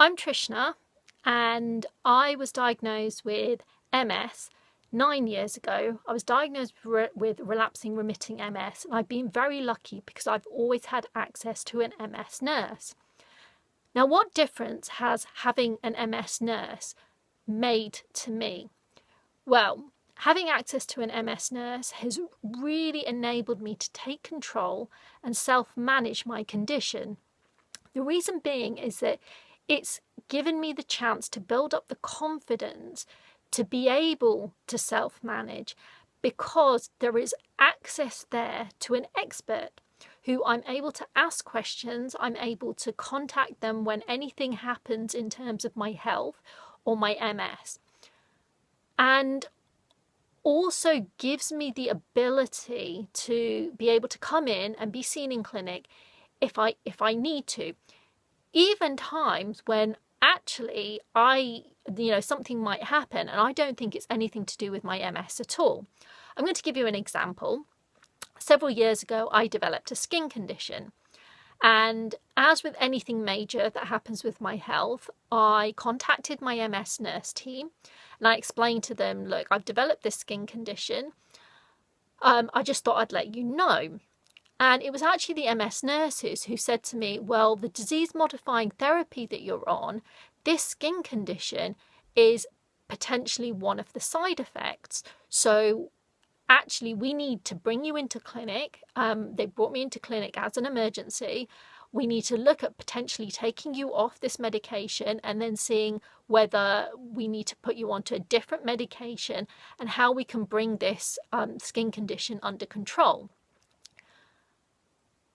I'm Trishna, and I was diagnosed with MS 9 years ago. I was diagnosed with relapsing remitting MS, and I've been very lucky because I've always had access to an MS nurse. Now, what difference has having an MS nurse made to me? Well, having access to an MS nurse has really enabled me to take control and self-manage my condition. The reason being is that it's given me the chance to build up the confidence to be able to self-manage, because there is access there to an expert who I'm able to ask questions. I'm able to contact them when anything happens in terms of my health or my MS. And also gives me the ability to be able to come in and be seen in clinic if I need to. Even times when actually something might happen and I don't think it's anything to do with my MS at all. I'm going to give you an example. Several years ago, I developed a skin condition. And as with anything major that happens with my health, I contacted my MS nurse team and I explained to them, look, I've developed this skin condition. I just thought I'd let you know. And it was actually the MS nurses who said to me, well, the disease-modifying therapy that you're on, this skin condition is potentially one of the side effects. So actually, we need to bring you into clinic. They brought me into clinic as an emergency. We need to look at potentially taking you off this medication and then seeing whether we need to put you onto a different medication and how we can bring this skin condition under control.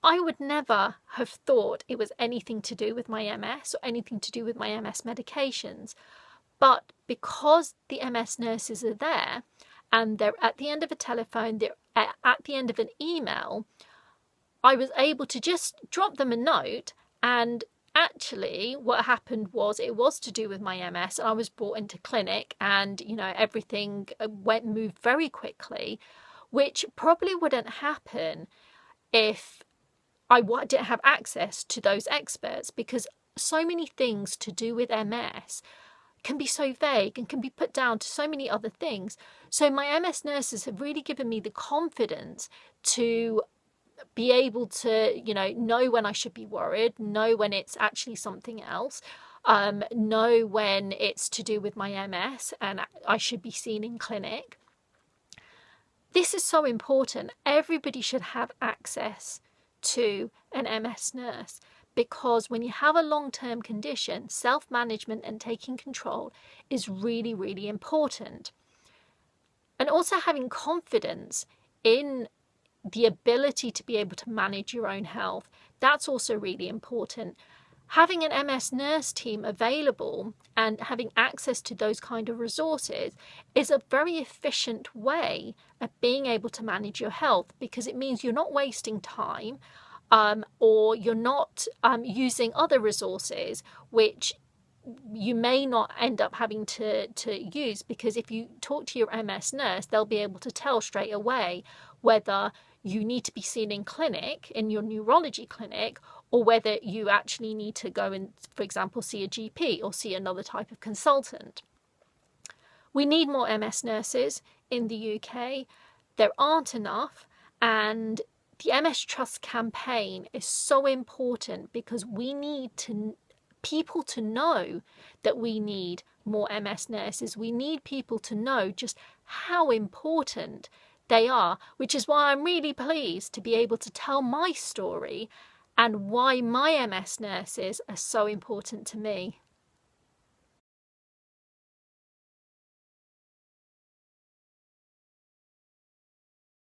I would never have thought it was anything to do with my MS or anything to do with my MS medications. But because the MS nurses are there and they're at the end of a telephone, they're at the end of an email, I was able to just drop them a note, and actually what happened was it was to do with my MS, and I was brought into clinic and, everything moved very quickly, which probably wouldn't happen if I didn't have access to those experts, because so many things to do with MS can be so vague and can be put down to so many other things. So my MS nurses have really given me the confidence to be able to, know when I should be worried, know when it's actually something else, know when it's to do with my MS and I should be seen in clinic. This is so important. Everybody should have access to an MS nurse, because when you have a long-term condition, self-management and taking control is really, really important. And also having confidence in the ability to be able to manage your own health, that's also really important. Having an MS nurse team available and having access to those kind of resources is a very efficient way of being able to manage your health, because it means you're not wasting time or you're not using other resources which you may not end up having to use, because if you talk to your MS nurse, they'll be able to tell straight away whether you need to be seen in clinic, in your neurology clinic, or whether you actually need to go and, for example, see a GP or see another type of consultant. We need more MS nurses in the UK. There aren't enough, and the MS Trust campaign is so important because we need people to know that we need more MS nurses. We need people to know just how important they are, which is why I'm really pleased to be able to tell my story and why my MS nurses are so important to me.